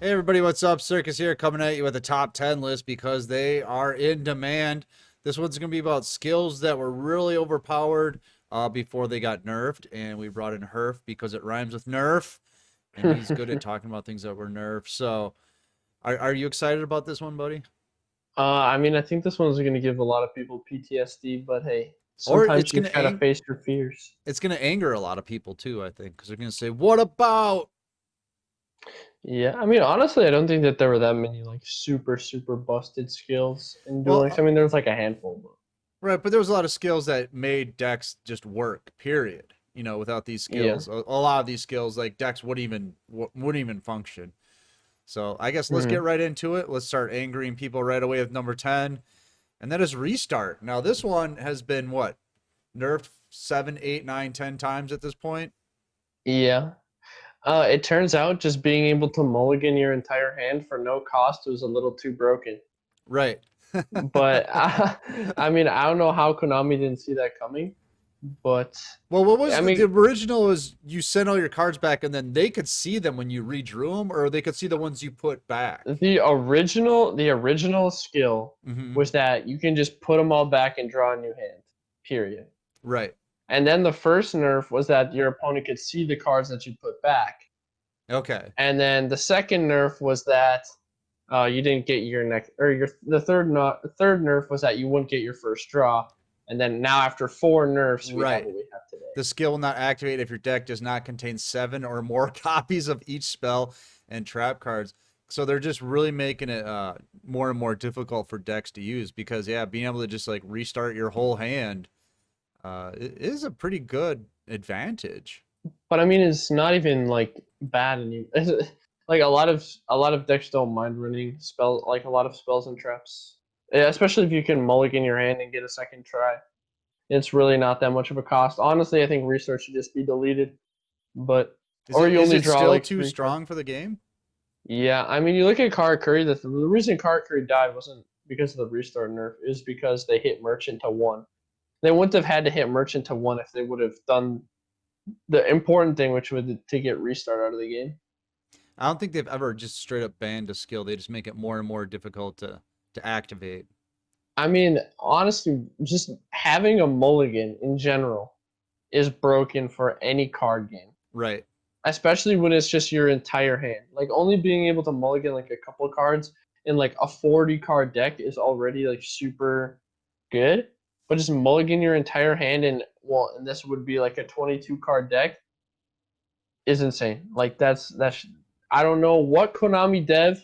Hey everybody, what's up? Circus here coming at you with a top 10 list because they are in demand. This one's going to be about skills that were really overpowered before they got nerfed, and we brought in Herf because it rhymes with nerf, and he's good at talking about things that were nerfed. So, are you excited about this one, buddy? I think this one's going to give a lot of people PTSD, but hey, Or sometimes you just gotta face your fears. it's going to anger a lot of people too, I think, because they're going to say, "What about?" Yeah, I mean, honestly, I don't think that there were that many like super busted skills in Well, Duel Links. I mean, there's like a handful, but right, but there was a lot of skills that made decks just work. Period. Without these yeah. skills, a lot of these skills like decks wouldn't even function. So I guess let's get hmm right into it. Let's start angering people right away with number 10, and that is restart. Now this one has been what, nerfed 7, 8, 9, 10 times at this point. Yeah. It turns out just being able to mulligan your entire hand for no cost was a little too broken. Right. But I mean, I don't know how Konami didn't see that coming, but Well, what was I the mean, original? Was you sent all your cards back, and then they could see them when you redrew them, or they could see the ones you put back. the original skill Mm-hmm. was that you can just put them all back and draw a new hand. Period. Right. And then the first nerf was that your opponent could see the cards that you put back. Okay. And then the second nerf was that you didn't get your next, or your the third not third nerf was that you wouldn't get your first draw. And then now after four nerfs, we have Right. what we have today. The skill will not activate if your deck does not contain 7 or more copies of each spell and trap cards. So they're just really making it more and more difficult for decks to use because yeah, being able to just like restart your whole hand is a pretty good advantage. But I mean, it's not even like bad anymore. Like a lot of decks don't mind running a lot of spells and traps. Yeah, especially if you can mulligan your hand and get a second try. It's really not that much of a cost. Honestly, I think research should just be deleted. But Is or it you is only it draw still like too three cards. strong for the game? Yeah, I mean, you look at Kara Curry. The reason Kara Curry died wasn't because of the restart nerf. It was because they hit Merchant to one. They wouldn't have had to hit Merchant to one if they would have done the important thing, which was to get restart out of the game. I don't think they've ever just straight up banned a skill. They just make it more and more difficult to activate. I mean, honestly, just having a mulligan in general is broken for any card game, Right. especially when it's just your entire hand. Like only being able to mulligan like a couple of cards in like a 40 card deck is already like super good. But just mulligan your entire hand and this would be like a 22 card deck is insane. Like that's I don't know what Konami dev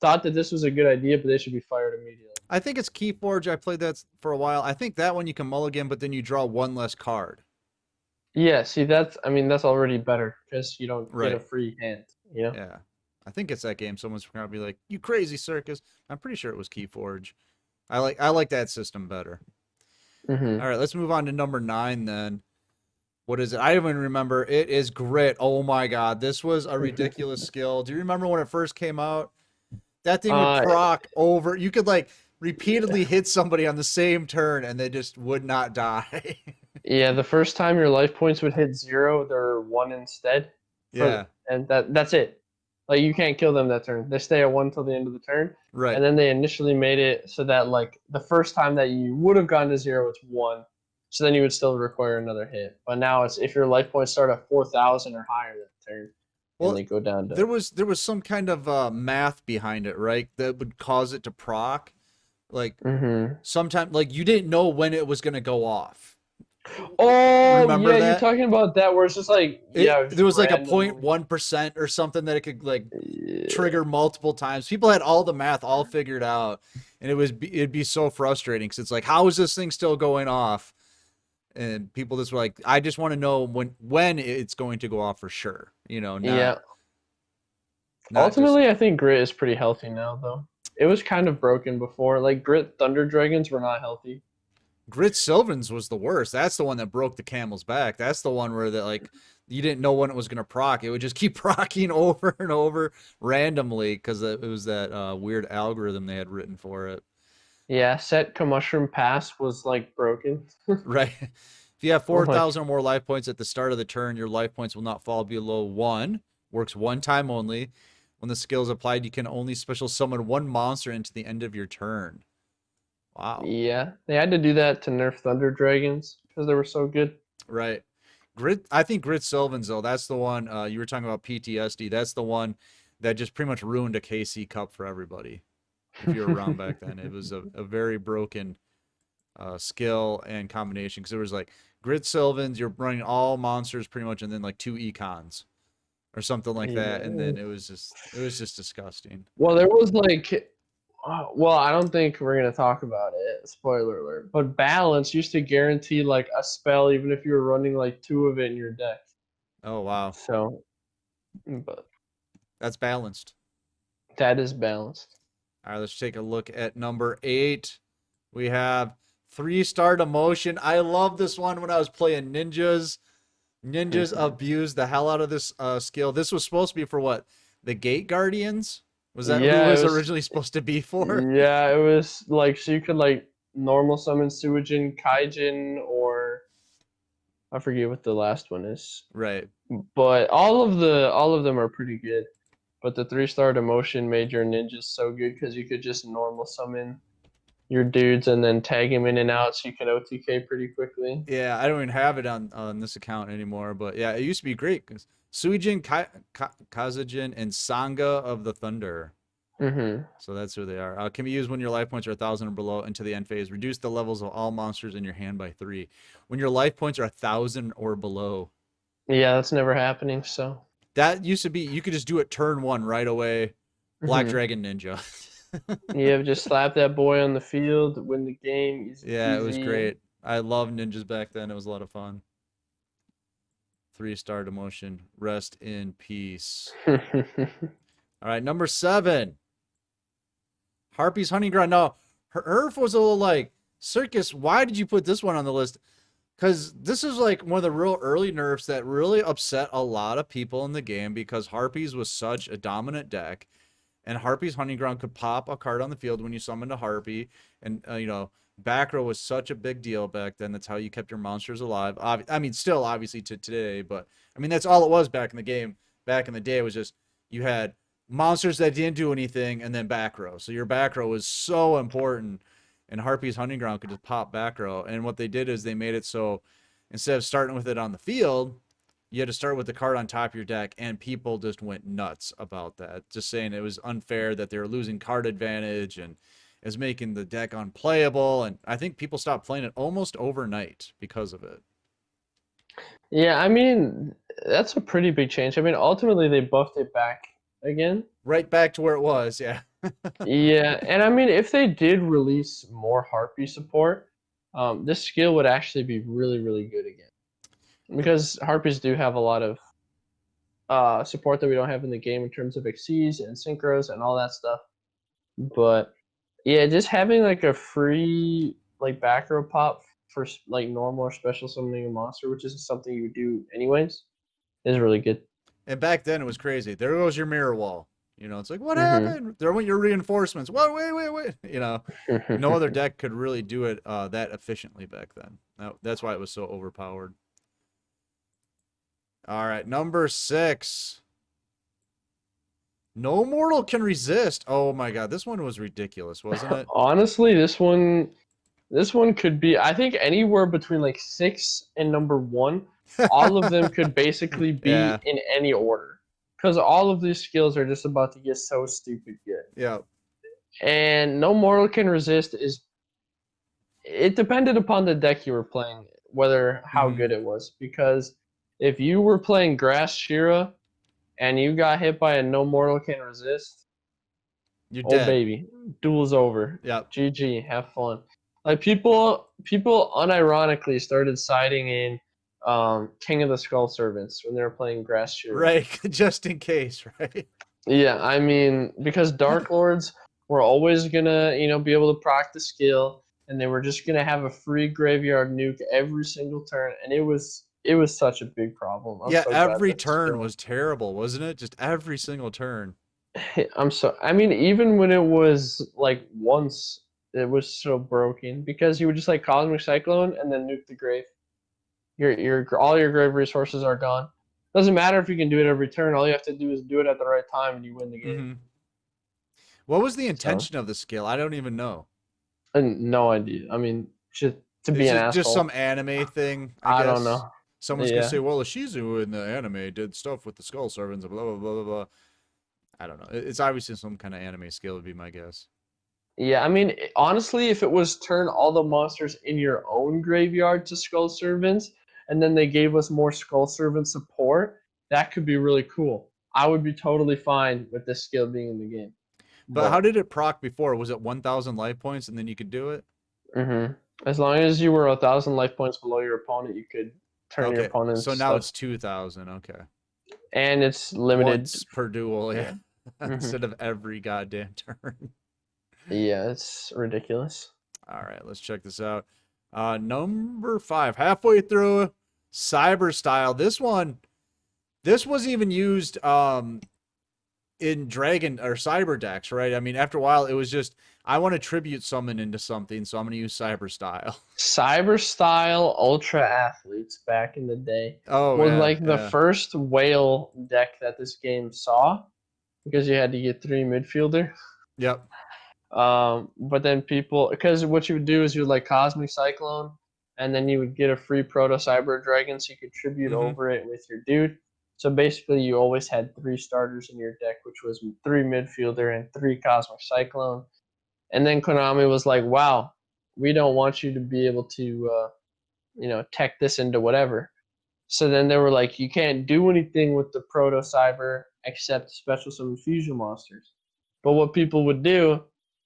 thought that this was a good idea, but they should be fired immediately. I think it's Keyforge. I played that for a while. I think that one you can mulligan, but then you draw one less card. Yeah, see that's already better because you don't get a Right. free hand, you know? Yeah. I think it's that game. Someone's gonna be like, "You crazy circus." I'm pretty sure it was Keyforge. I like that system better. hmm All right, let's move on to number 9 then. What is it? I don't even remember. It is grit. Oh my god, this was a ridiculous skill. Do you remember when it first came out? That thing would uh proc over. You could like repeatedly hit somebody on the same turn and they just would not die. yeah, the first time your life points would hit zero, they're one instead. For Yeah, and that's it. Like you can't kill them that turn. They stay at one till the end of the turn. And right. then they initially made it so that like the first time that you would have gone to zero, it's one. So then you would still require another hit. But now it's if your life points start at 4,000 or higher that turn, and Well, they go down there to was there was some kind of math behind it, right? That would cause it to proc. Like hmm sometime, like you didn't know when it was gonna go off. Oh Remember yeah, you're that? talking about that where it's just like yeah, There just was like a randomly. 0.1% or something that it could like Yeah. trigger multiple times. People had all the math all figured out, and it'd be so frustrating because it's like, how is this thing still going off? And people just were like, I just want to know when it's going to go off for sure. Not Yeah. not just Ultimately, I think Grit is pretty healthy now though. It was kind of broken before. Like Grit Thunder Dragons were not healthy. Grit Sylvans was the worst. That's the one that broke the camel's back. That's the one where like you didn't know when it was gonna proc. It would just keep procking over and over randomly because it was that weird algorithm they had written for it. Yeah, set Mushroom Pass was like broken. Right. If you have I'm like, 4,000 or more life points at the start of the turn, your life points will not fall below one. Works one time only. When the skill is applied, you can only special summon one monster into the end of your turn. Wow. Yeah, they had to do that to nerf Thunder Dragons because they were so good. Right. I think Grit Sylvans, though, that's the one you were talking about PTSD. That's the one that just pretty much ruined a KC Cup for everybody. If you were around back then, it was a very broken skill and combination because it was like Grit Sylvans, you're running all monsters pretty much, and then like 2 econs or something like that, and Yeah. then it was just disgusting. Well, there was like, well, I don't think we're gonna talk about it. Spoiler alert. But balance used to guarantee like a spell even if you were running like 2 of it in your deck. Oh wow, So, but that's balanced. that is balanced. All right, let's take a look at number 8. We have 3-star demotion. I love this one when I was playing ninjas. Ninjas abused the hell out of this skill. This was supposed to be for what? The Gate Guardians? Was that who Yeah, it it was was. originally supposed to be for? Yeah, it was like so you could like normal summon Suijin, Kaijin, or I forget what the last one is. Right. But all of them are pretty good. But the 3-star demotion made your ninjas so good because you could just normal summon your dudes and then tag him in and out so you can OTK pretty quickly. Yeah, I don't even have it on this account anymore, but yeah, it used to be great because Suijin, Kazajin, and Sangha of the Thunder. Mm-hmm. So that's who they are. Can be used when your life points are 1,000 or below into the end phase. Reduce the levels of all monsters in your hand by 3. When your life points are 1,000 or below. Yeah, that's never happening. So. That used to be, you could just do it turn 1 right away. Black Mm-hmm. Dragon Ninja. Yeah, just slap that boy on the field, win the game, easy Yeah, it was peasy. great. I loved ninjas back then. It was a lot of fun. 3-star demotion. Rest in peace. All right, number 7. Harpies Hunting Ground. Now, Herf was a little like, Circus, why did you put this one on the list? Because this is like one of the real early nerfs that really upset a lot of people in the game because Harpies was such a dominant deck. And Harpies Hunting Ground could pop a card on the field when you summoned a Harpy. And, back row was such a big deal back then. That's how you kept your monsters alive. I mean, still obviously to today, but I mean, that's all it was back in the game. Back in the day, it was just you had monsters that didn't do anything and then back row. So your back row was so important. And Harpies Hunting Ground could just pop back row. And what they did is they made it so instead of starting with it on the field, you had to start with the card on top of your deck, and people just went nuts about that. Just saying it was unfair that they were losing card advantage and is making the deck unplayable. And I think people stopped playing it almost overnight because of it. Yeah, I mean, that's a pretty big change. I mean, ultimately they buffed it back again. Right back to where it was, yeah. Yeah, and I mean, if they did release more Harpy support, this skill would actually be really, really good again. Because Harpies do have a lot of support that we don't have in the game in terms of Xyz and Synchros and all that stuff. But yeah, just having like a free like back row pop for like normal or special summoning a monster, which is something you would do anyways, is really good. And back then it was crazy. There goes your mirror wall. It's like, what Mm-hmm. happened? There went your reinforcements. What? Wait. No other deck could really do it that efficiently back then. That's why it was so overpowered. All right, number 6. No mortal can resist. Oh my god, this one was ridiculous, wasn't it? Honestly, this one could be I think anywhere between like 6 and number 1. All of them could basically be Yeah, in any order. Because all of these skills are just about to get so stupid good. yeah. And no mortal can resist is it depended upon the deck you were playing, whether how Mhm. good it was. Because if you were playing Grass Shira and you got hit by a no mortal can resist, You're oh dead. baby, duel's over. Yep. GG, have fun. Like people unironically started siding in King of the Skull Servants when they were playing Grass Shira. Right, just in case, right? Yeah, I mean, because Dark Lords were always gonna, be able to proc the skill, and they were just gonna have a free graveyard nuke every single turn, and it was such a big problem. I'm Yeah, so glad every that this turn skill. was terrible, wasn't it? Just every single turn. I mean, even when it was like once, it was so broken because you would just like Cosmic Cyclone and then nuke the grave. Your all your grave resources are gone. Doesn't matter if you can do it every turn. All you have to do is do it at the right time, and you win the game. Mm-hmm. What was the So, intention of the skill? I don't even know. and no idea. I mean, just to be It's an just some asshole. anime thing, I I don't guess. know. Someone's gonna Yeah. say, "Well, Ishizu in the anime did stuff with the skull servants," blah blah blah blah blah. I don't know. It's obviously some kind of anime skill, would be my guess. Yeah, I mean, honestly, if it was turn all the monsters in your own graveyard to Skull Servants, and then they gave us more Skull Servant support, that could be really cool. I would be totally fine with this skill being in the game. But how But did it proc before? Was it 1,000 life points and then you could do it? as long as you were 1,000 life points below your opponent, you could turn your Okay, so opponent's now stuff, it's 2,000. Okay, and it's limited. once per duel, yeah, Yeah. hmm instead of every goddamn turn. Yeah, it's ridiculous. All right, let's check this out. Number 5, halfway through, Cyber Style. This wasn't even used in Dragon or Cyber decks, right? I mean, after a while, it was just I want to tribute summon into something, so I'm gonna use Cyber Style. Cyber style ultra athletes back in the day Oh was yeah, like the yeah, first whale deck that this game saw because you had to get three midfielder. yep. But then people, because what you would do is you would like Cosmic Cyclone, and then you would get a free Proto Cyber Dragon, so you could tribute Mm-hmm. over it with your dude. So basically, you always had three starters in your deck, which was three midfielder and three Cosmic Cyclone. And then Konami was like, "Wow, we don't want you to be able to, tech this into whatever." So then they were like, "You can't do anything with the Proto Cyber except special summon fusion monsters." But what people would do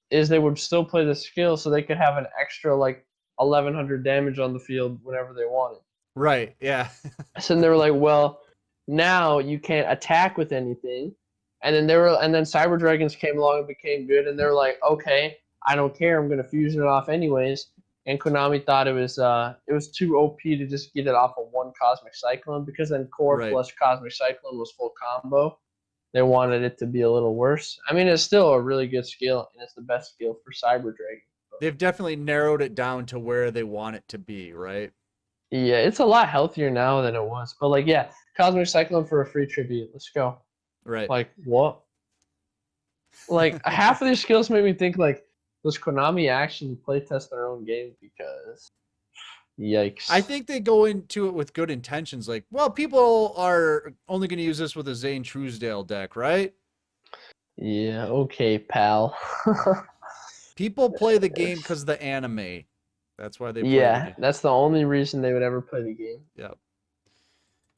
is they would still play the skill so they could have an extra like 1,100 damage on the field whenever they wanted. Right, yeah. So then they were like, well, now you can't attack with anything. And then Cyber Dragons came along and became good, and they were like, okay, I don't care, I'm gonna fusion it off anyways. And Konami thought it was too OP to just get it off of one Cosmic Cyclone because then Core Right. plus Cosmic Cyclone was full combo. They wanted it to be a little worse. I mean, it's still a really good skill, and it's the best skill for Cyber Dragon. They've definitely narrowed it down to where they want it to be, right? Yeah, it's a lot healthier now than it was. But like, yeah, Cosmic Cyclone for a free tribute. Let's go. Right. Like what? Like half of these skills make me think like, does Konami actually playtest their own game? Because I yikes. think they go into it with good intentions. Like, well, people are only going to use this with a Zane Truesdale deck, right? Yeah, okay, pal. People play the game because of the anime. That's why they play the Yeah, game. that's the only reason they would ever play the game. Yep.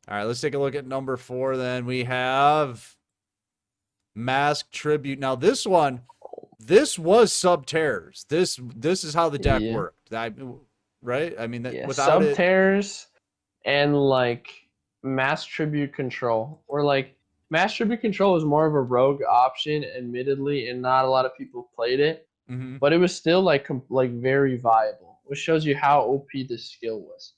All right, let's take a look at number 4 then. We have Mask Tribute. Now, this was Sub Terrors. This is how the deck Yeah, worked. Right? I mean, that yeah. without Sub it. tears and like mass tribute control, or like mass tribute control was more of a rogue option, admittedly, and not a lot of people played it. Mhm. But it was still like very viable, which shows you how OP this skill was.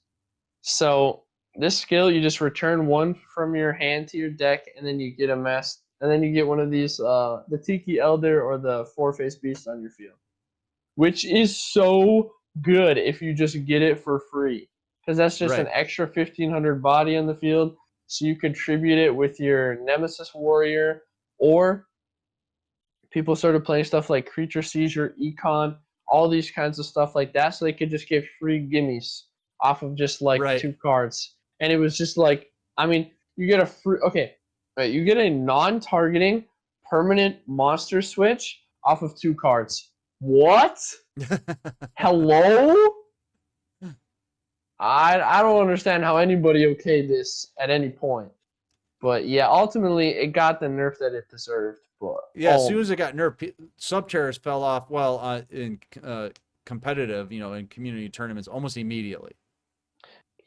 So this skill, you just return one from your hand to your deck, and then you get a mass, and then you get one of these, the Tiki Elder or the Four Face Beast on your field, which is so good if you just get it for free, because that's just an Right. extra 1,500 body on the field, so you contribute it with your Nemesis Warrior, or people started playing stuff like Creature Seizure, Econ, all these kinds of stuff like that, so they could just get free gimmies off of just like Right. two cards. And it was just like, I mean, you get a free, okay, right, you get a non-targeting permanent monster switch off of two cards. What? Hello? I don't understand how anybody okayed this at any point. But yeah, ultimately it got the nerf that it deserved. But Yeah, as soon oh as it got nerfed, Sub Terrors fell off. Well, in competitive, in community tournaments, almost immediately.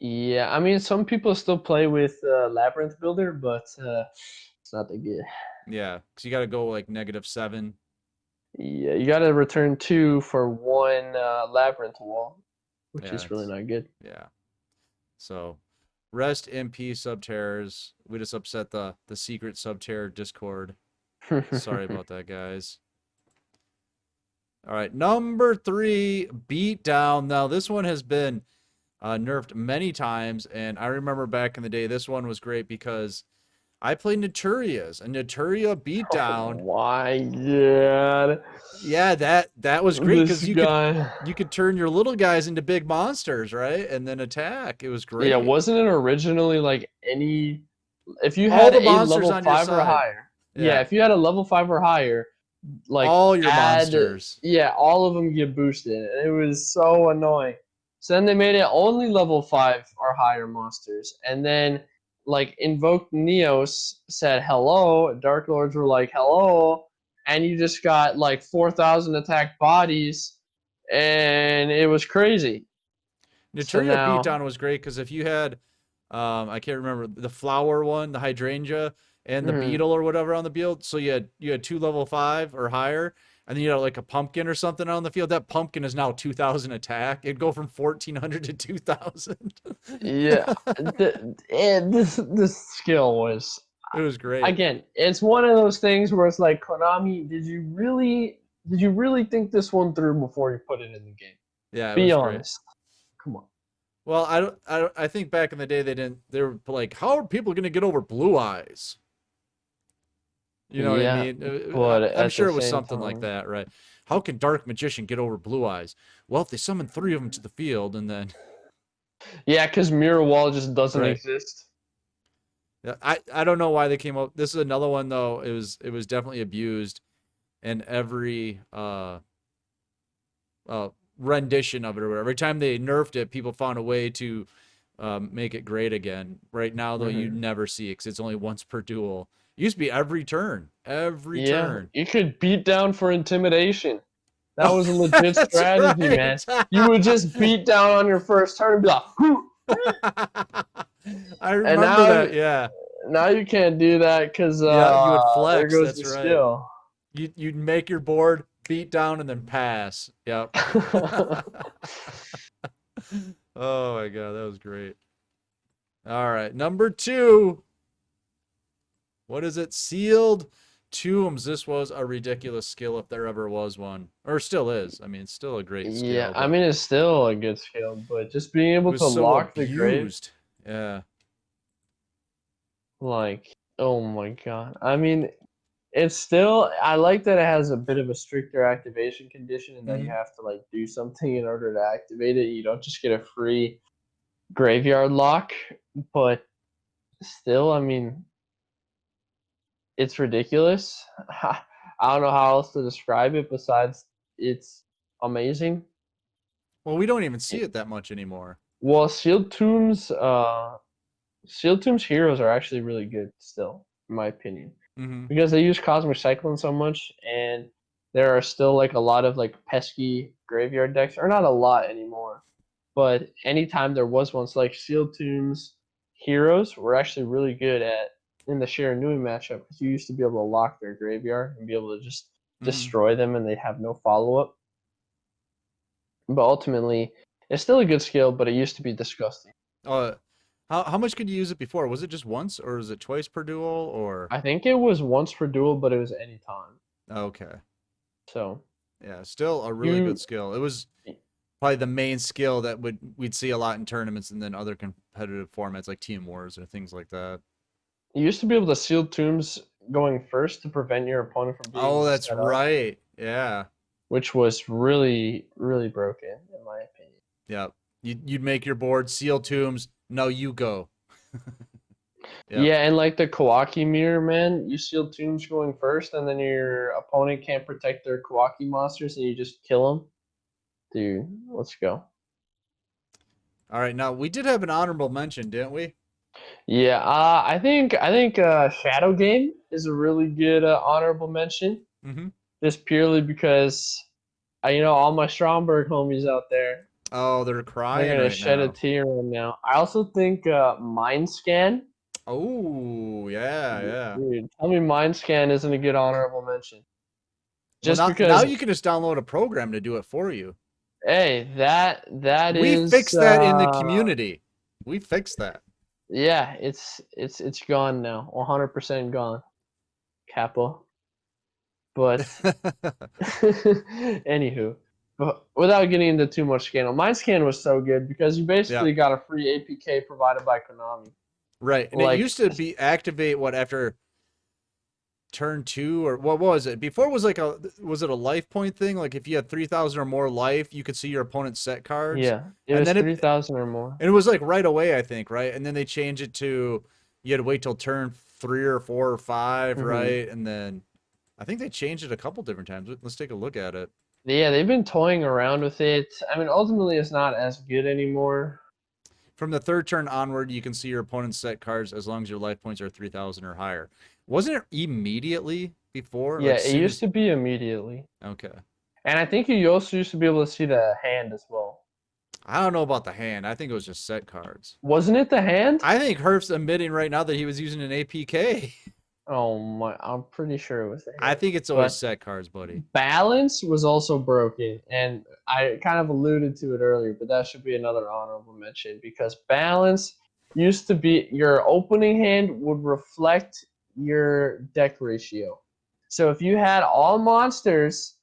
yeah, I mean, some people still play with Labyrinth Builder, but it's not that good. Yeah, because you got to go like -7. Yeah, you got to return two for one Labyrinth wall, which Yeah, is really it's not good. yeah. So, rest in peace, Sub Terrors. We just upset the secret Sub Terror Discord. Sorry about that, guys. All right, number 3, Beatdown. Now, this one has been nerfed many times, and I remember back in the day, this one was great because I played Naturias, and Naturia Oh beatdown. my god. Yeah, that was great This because you could guy. turn your little guys into big monsters, right? And then attack. It was Yeah, great. wasn't it originally like any if you All had the a monsters level on your 5 or side. higher. Yeah, Yeah, if you had a level 5 or higher, like all your add monsters. yeah, all of them get boosted. And it was so annoying. So then they made it only level 5 or higher monsters. And then like invoked Neos said hello, Dark Lords were like hello, and you just got like 4,000 attack bodies and it was crazy. So Naturia now beatdown was great because if you had, I can't remember the flower one, the hydrangea, and the mhm. beetle or whatever on the field. So you had two level 5 or higher, and then you had like a pumpkin or something on the field. That pumpkin is now 2,000 attack. It'd go from 1,400 to 2,000. Yeah, this skill was It was great. again. It's one of those things where it's like Konami, did you really think this one through before you put it in the game? Yeah, it Be was great. honest. Come on. Well, I think back in the day they didn't. They were like, how are people gonna get over blue eyes? You know what I Yeah, mean? but I'm at the sure it was same something like time, that, right? How can Dark Magician get over Blue Eyes? Well, if they summon three of them to the field and then yeah, because Mirror Wall just doesn't right. exist. Yeah, I don't know why they came up. This is another one though. It was definitely abused, and every uh rendition of it or whatever. Every time they nerfed it, people found a way to make it great again. Right now though, you Hmm. never see it 'cause it's only once per duel. It used to be every turn, every Yeah, turn. you could beat down for intimidation. That Oh, was a legit that's strategy, man. right. You would just beat down on your first turn and be like, "Hoo!" I And remember that. Yeah. now you can't do that because Yeah, you would there flex. goes That's the right. skill. You'd make your board, beat down, and then pass. Yep. Oh my god, that was great. All right, number 2. What is it? Sealed tombs. This was a ridiculous skill if there ever was one, or still is. I mean, it's still a great Yeah, skill, I but mean it's still a good skill, but just being it able was to so lock the grave, abused. Yeah. like, oh my god. I mean, it's still I like that it has a bit of a stricter activation condition and that you Hmm. have to like do something in order to activate it. You don't just get a free graveyard lock, but still, I mean, it's ridiculous. I don't know how else to describe it besides it's amazing. Well, we don't even see It- it that much anymore. Well, Sealed Tomb's heroes are actually really good still, in my opinion, Hmm. because they use Cosmic Cyclone so much, and there are still like a lot of like pesky graveyard decks, or not a lot anymore, but anytime there was one, so like Sealed Tomb's heroes were actually really good at in the Shiranui matchup because you used to be able to lock their graveyard and be able to just Hmm. destroy them and they'd have no follow up. But ultimately, it's still a good skill, but it used to be disgusting. Uh, how much could you use it before? Was it just once, or is it twice per duel, or I think it was once per duel, but it was any time. okay? So Yeah, still a really good you, skill. It was probably the main skill that we'd see a lot in tournaments and then other competitive formats like Team Wars or things like that. you used to be able to seal tombs going first to prevent your opponent from being able Oh, to that's set up, right. Yeah. which was really, really broken in my opinion. Yeah. You'd make your board, seal tombs. No, you go. Yep. Yeah, and like the Kawaki mirror, man, you seal tombs going first, and then your opponent can't protect their Kawaki monsters, and you just kill them. Dude, let's go. All right. Now we did have an honorable mention, didn't we? Yeah, I think Shadow Game is a really good honorable mention, Mm-hmm. just purely because all my Stromberg homies out there, Oh, they're they're crying gonna right shed a now. tear right now. I also think Mind Scan, Oh, yeah, yeah. dude, tell me Mind Scan isn't a good honorable mention, Well, just now because you can just download a program to do it for you. hey, that We is fixed that in the community. We fixed that. yeah, it's gone now, 100% gone, Kappa. But anywho. But without getting into too much scandal, my scan was so good because you Yeah. basically got a free APK provided by Konami. Right. And it Like, used to be activate what after turn 2 or what was it? Before it was like was it a life point thing? Like if you had 3,000 or more life, you could see your opponent's set cards. yeah, it And was then 3,000 or more. it was like right away, I think, right? And then they changed it to you had to wait till turn 3 or 4 or 5, Hmm. right? And then I think they changed it a couple different times. Let's take a look at it. Yeah, they've been toying around with it. I mean, ultimately, it's not as good anymore. From the third turn onward, you can see your opponent's set cards as long as your life points are 3,000 or higher. Wasn't it immediately before? Yeah, Like it soon used as to be immediately. okay. And I think you also used to be able to see the hand as well. I don't know about the hand. I think it was just set cards. Wasn't it the hand? I think Herf's admitting right now that he was using an APK. Oh my, I'm pretty sure it was the I hand. think it's always But set cards, buddy. balance was also broken. And I kind of alluded to it earlier, but that should be another honorable mention because balance used to be your opening hand would reflect your deck ratio. So if you had all monsters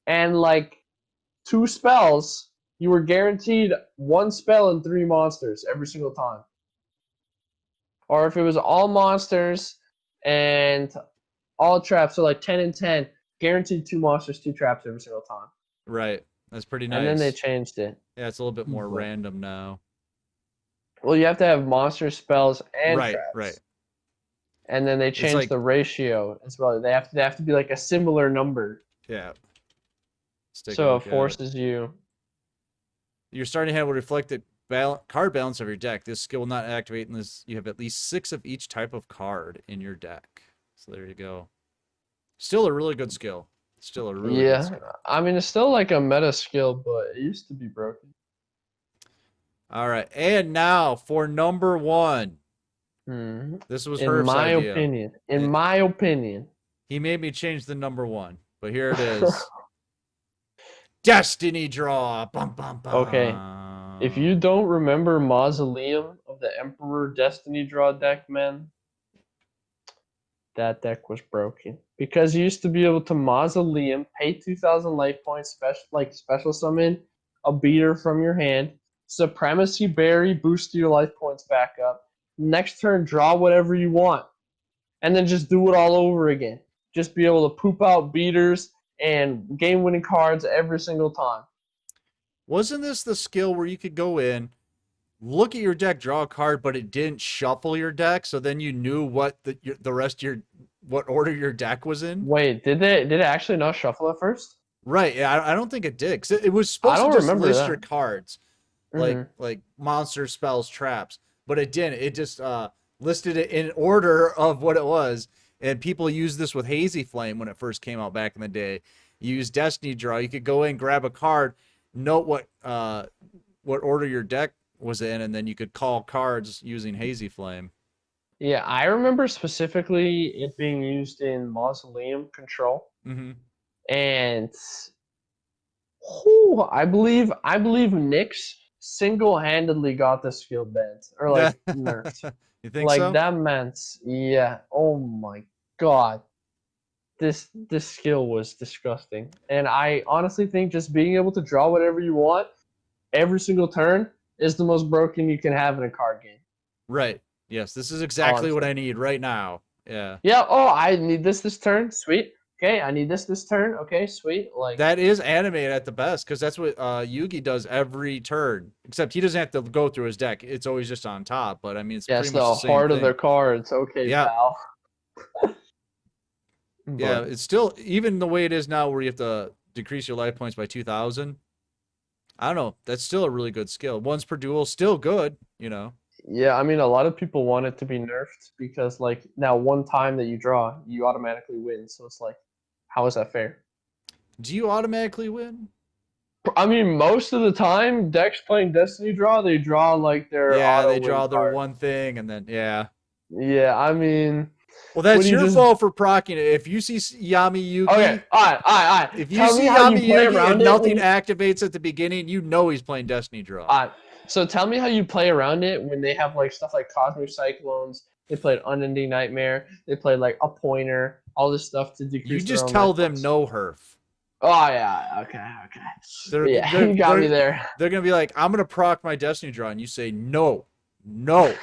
and like two spells, you were guaranteed one spell and three monsters every single time. Or if it was all monsters and all traps, so like 10 and 10, guaranteed two monsters, two traps every single time. Right. That's pretty And then they nice. changed it. Yeah, it's a little bit more But, random now. well, you have to have monster spells and Right, right. traps. And then they It's changed like, the ratio as well. They have to be like a similar number. yeah, let's take a So it look at it. forces you. Your starting hand will reflect the card balance of your deck. This skill will not activate unless you have at least 6 of each type of card in your deck. So there you go. Still a really good skill. Still a really good Yeah. skill. I mean, it's still like a meta skill, but it used to be broken. All right. And now for number 1. Hmm. This was In Herf's my idea. opinion. In Eh, my opinion. He made me change the number 1. But here it is. Destiny Draw. Bum, bum, Okay. If you bum. don't remember Mausoleum of the Emperor Destiny Draw deck, man, that deck was broken. Because you used to be able to Mausoleum, pay 2,000 life points, special summon a beater from your hand, Supremacy Berry, boost your life points back up. Next turn, draw whatever you want. And then just do it all over again. Just be able to poop out beaters and game winning cards every single time. Wasn't this the skill where you could go in, look at your deck, draw a card, but it didn't shuffle your deck, so then you knew what the rest of your what order your deck was in? Wait, did it actually not shuffle at first? Right. Yeah, I don't think it did. 'Cause it was I supposed to don't just remember list your that. cards, Hmm. like monster spells, traps, but it didn't. It just listed it in order of what it was. And people used this with Hazy Flame when it first came out back in the day. You use Destiny Draw. You could go in, grab a card, note what order your deck was in, and then you could call cards using Hazy Flame. Yeah, I remember specifically it being used in Mausoleum Control, Mm-hmm. and whew, I believe Nyx single-handedly got the skill banned or like nerfed. You think Like so? that meant, yeah. Oh my god, this skill was disgusting, and I honestly think just being able to draw whatever you want every single turn is the most broken you can have in a card game. Right. Yes, this is exactly what Honestly. I need right now. Yeah. Yeah. Oh, I need this turn. Sweet. Okay. I need this turn. Okay. Sweet. Like, That is animated at the best because that's what Yugi does every turn. Except he doesn't have to go through his deck; it's always just on top. But I mean, it's yes, pretty much the the same heart of their thing. cards. Okay, Yeah, pal. yeah. But It's still even the way it is now, where you have to decrease your life points by 2,000. I don't know. That's still a really good skill. Once per duel, still good. You know. yeah, I mean, a lot of people want it to be nerfed because, like, now one time that you draw, you automatically win. So it's like, how is that fair? Do you automatically win? I mean, most of the time, decks playing Destiny Draw, they draw like their Yeah, auto they win draw their card. one thing, and then yeah. Yeah, I mean, Well, when that's you your just fault for procking it. If you see Yami okay, Yugi, all right. if you Tell me see how you Yami play Yugi and around it when nothing you activates at the beginning, you know he's playing Destiny Draw. So tell me how you play around it when they have like stuff like Cosmic Cyclones. They played Unending Nightmare. They played like a pointer, all this stuff to You decrease their just own life tell them points. no, Herf. Oh yeah, okay. They're Yeah, they're you got me there. they're gonna be like, I'm gonna proc my Destiny draw, and you say no, no.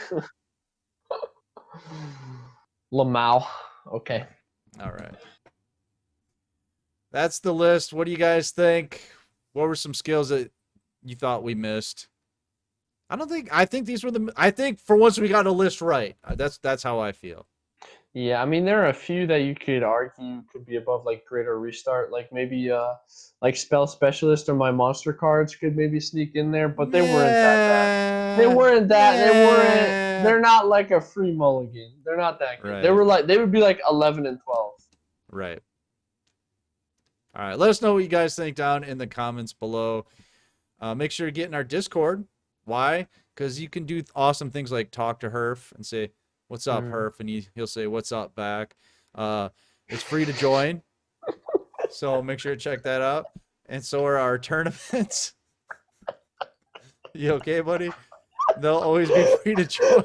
Lamau. Okay. All right. That's the list. What do you guys think? What were some skills that you thought we missed? I think these were I think for once we got a list right. That's how I feel. Yeah, I mean there are a few that you could argue could be above like grid or restart, like maybe like spell specialist or my monster cards could maybe sneak in there, but they weren't that bad. They're not like a free mulligan. They're not that good. Right. They would be like 11 and 12. Right. All right. Let us know what you guys think down in the comments below. Make sure to get in our Discord. Why? Because you can do awesome things like talk to Herf and say, "What's up, Herf?" and he'll say, "What's up?" back. It's free to join, so make sure to check that out. And so are our tournaments. You okay, buddy? They'll always be free to join.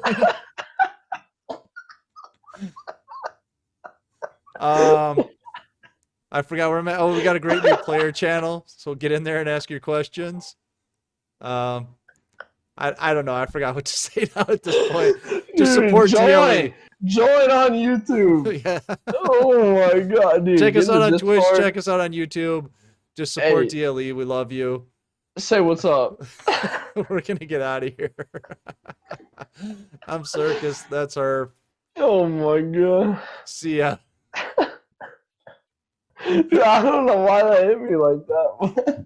I forgot where I'm at. Oh, we got a great new player channel, so get in there and ask your questions. I don't know. I forgot what to say now at this point. To support DLE. Join on YouTube. Yeah. Oh my god, dude. Check us out on Discord. Twitch. Check us out on YouTube. Just support DLE. We love you. Say what's up. We're going to get out of here. I'm Circus. That's her. Oh my god. See ya. Dude, I don't know why that hit me like that.